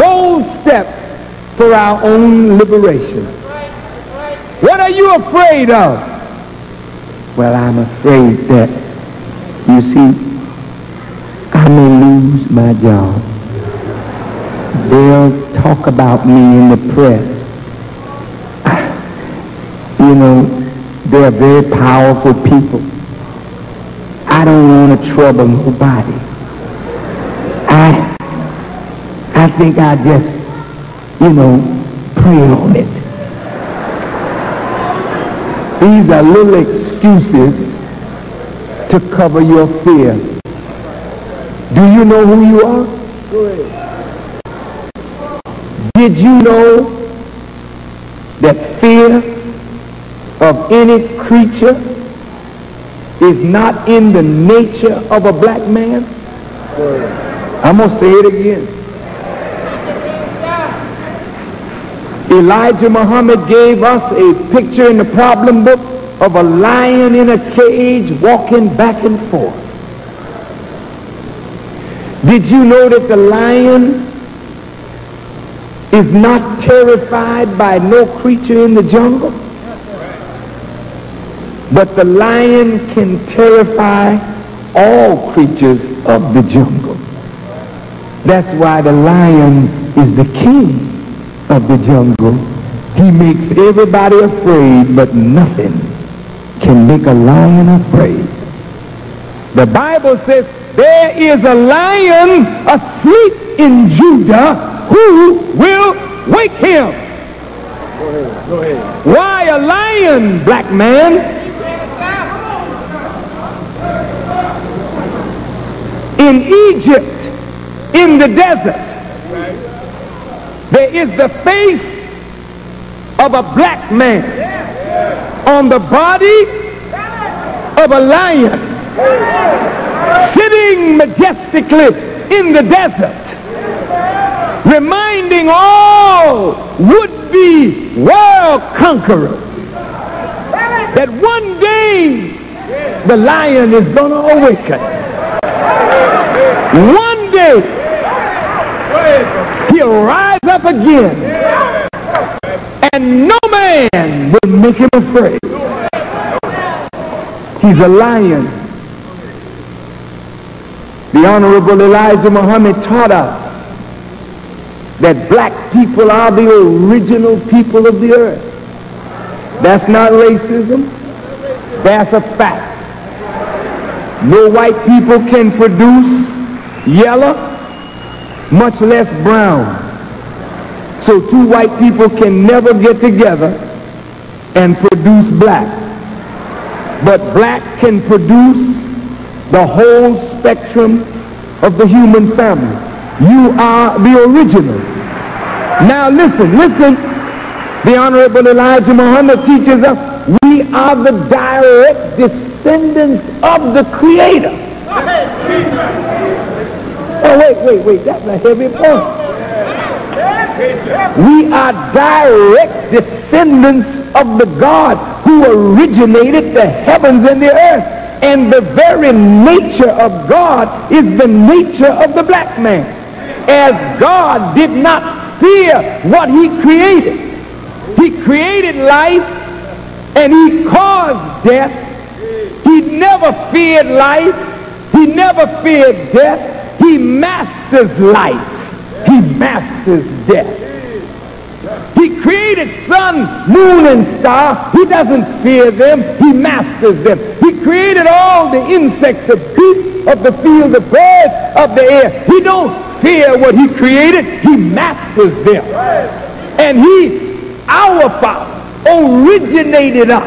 bold steps for our own liberation. What are you afraid of? Well, I'm afraid that, you see, I may lose my job. They'll talk about me in the press. You know, they're very powerful people. I don't want to trouble nobody. I think I just, pray on it. These are little excuses to cover your fear. Do you know who you are? Go ahead. Did you know that fear of any creature is not in the nature of a black man? Go ahead. I'm going to say it again. Elijah Muhammad gave us a picture in the problem book of a lion in a cage walking back and forth. Did you know that the lion is not terrified by no creature in the jungle? But the lion can terrify all creatures of the jungle. That's why the lion is the king of the jungle. He makes everybody afraid, but nothing can make a lion afraid. The Bible says there is a lion asleep in Judah who will wake him. Go ahead. Why a lion, black man? In Egypt, in the desert, there is the face of a black man on the body of a lion, sitting majestically in the desert, reminding all would-be world conquerors that one day the lion is going to awaken. One day he'll rise up again, and no man will make him afraid. He's a lion. The Honorable Elijah Muhammad taught us that black people are the original people of the earth. That's not racism. That's a fact. No white people can produce yellow, much less brown. So two white people can never get together and produce black. But black can produce the whole spectrum of the human family. You are the original. Now listen. The Honorable Elijah Muhammad teaches us we are the direct descendants of the Creator. Oh, wait, that's a heavy point. We are direct descendants of the God who originated the heavens and the earth. And the very nature of God is the nature of the black man. As God did not fear what he created. He created life and he caused death. He never feared life. He never feared death. He masters life. He masters death. He created sun, moon, and star. He doesn't fear them. He masters them. He created all the insects, the beasts of the field, the birds of the air. He don't fear what he created. He masters them. And he, our Father, originated us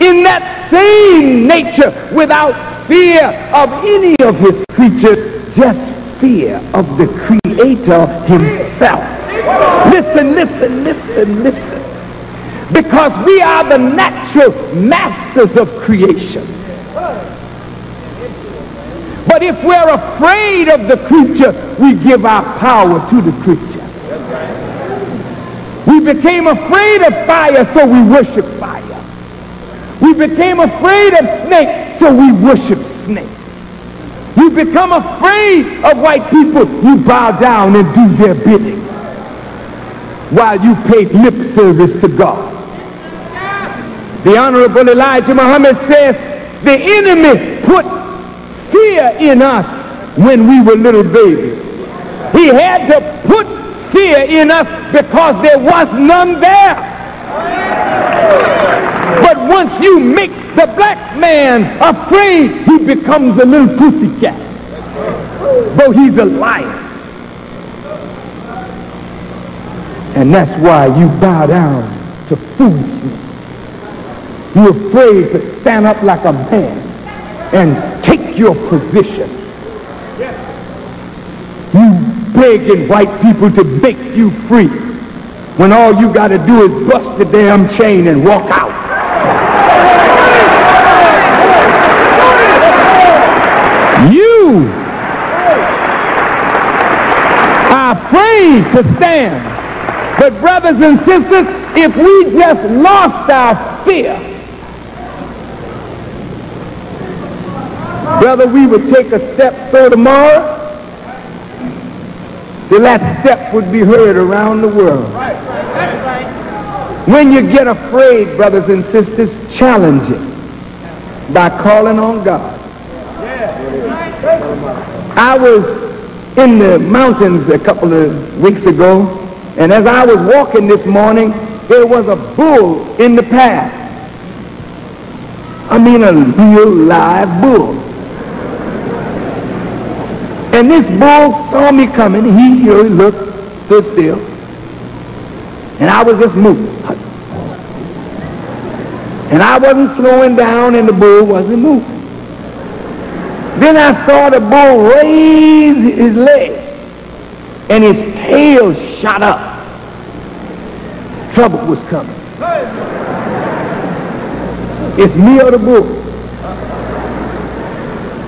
in that same nature without fear of any of his creatures, just fear of the Creator himself. Listen. Because we are the natural masters of creation. But if we're afraid of the creature, we give our power to the creature. We became afraid of fire, so we worship fire. We became afraid of snakes, so we worship snakes. You become afraid of white people. You bow down and do their bidding while you pay lip service to God. The Honorable Elijah Muhammad says the enemy put fear in us when we were little babies. He had to put fear in us because there was none there. But once you make the black man afraid, he becomes a little pussycat, though he's a lion. And that's why you bow down to foolishness. You're afraid to stand up like a man and take your position. You begging white people to make you free when all you got to do is bust the damn chain and walk out. You are afraid to stand. But brothers and sisters, if we just lost our fear, brother, we would take a step so tomorrow, that step would be heard around the world. When you get afraid, brothers and sisters, challenge it by calling on God. I was in the mountains a couple of weeks ago, and as I was walking this morning, there was a bull in the path. I mean a real live bull. And this bull saw me coming. He looked, stood still. And I was just moving. And I wasn't slowing down, and the bull wasn't moving. Then I saw the bull raise his leg, and his tail shot up. Trouble was coming. It's me or the bull.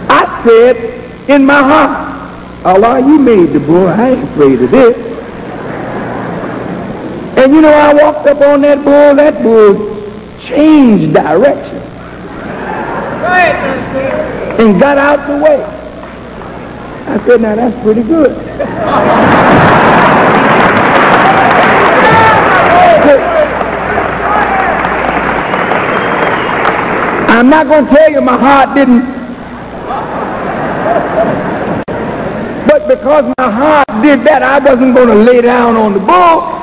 I said in my heart, Allah, you made the bull. I ain't afraid of this. And you know, I walked up on that bull changed direction and got out the way. I said, now that's pretty good. I'm not going to tell you my heart didn't, but because my heart did that, I wasn't going to lay down on the bull.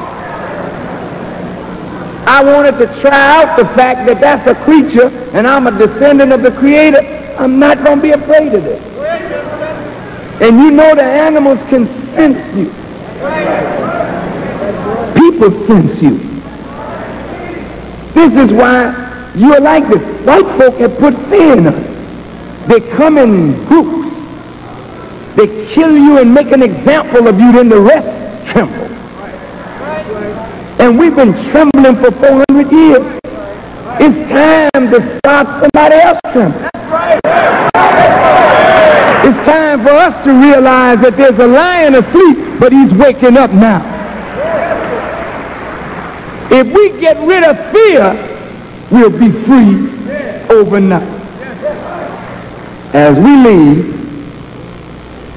I wanted to try out the fact that that's a creature and I'm a descendant of the Creator. I'm not going to be afraid of it. And you know the animals can sense you. People sense you. This is why you're like this. White folk have put fear in us. They come in groups. They kill you and make an example of you, then the rest tremble. And we've been trembling for 400 years. It's time to stop somebody else trembling. It's time for us to realize that there's a lion asleep, but he's waking up now. If we get rid of fear, we'll be free overnight. As we leave,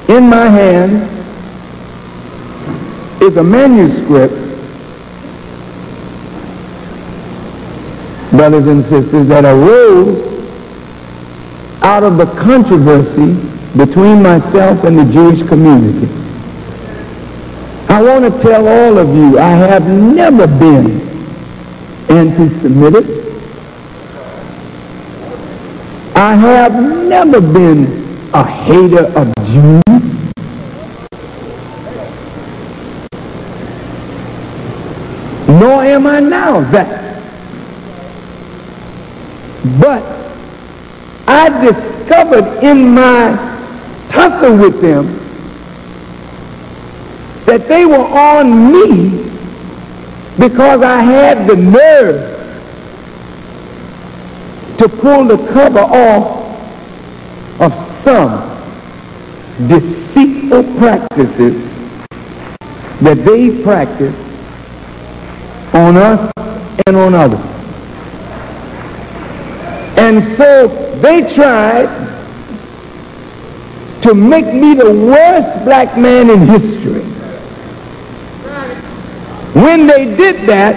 in my hand is a manuscript, brothers and sisters, that arose out of the controversy between myself and the Jewish community. I want to tell all of you, I have never been anti-Semitic. I have never been a hater of Jews. Nor am I now that. But I discovered in my tussle with them that they were on me because I had the nerve to pull the cover off of some deceitful practices that they practice on us and on others. And so they tried to make me the worst black man in history. When they did that,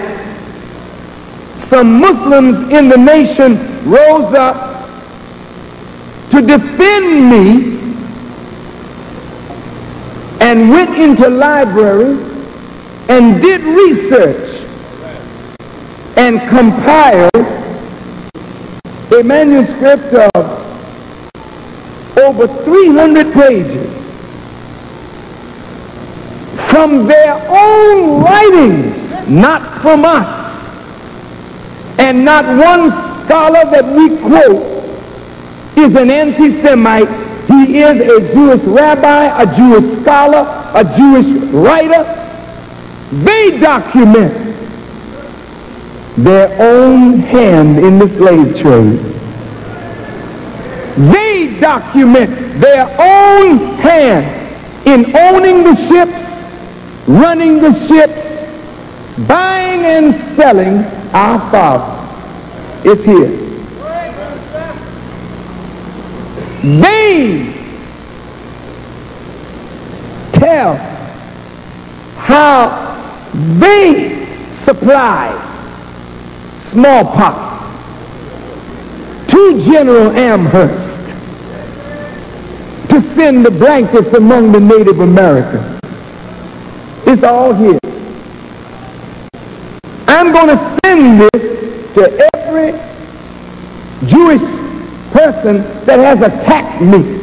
some Muslims in the nation rose up to defend me and went into libraries and did research and compiled a manuscript of over 300 pages from their own writings, not from us. And not one scholar that we quote is an anti-Semite. He is a Jewish rabbi, a Jewish scholar, a Jewish writer. They document their own hand in the slave trade. They document their own hand in owning the ships, running the ships, buying and selling our Father. It's here. They tell how they supplied smallpox to General Amherst to send the blankets among the Native Americans. It's all here. I'm going to send this to every Jewish person that has attacked me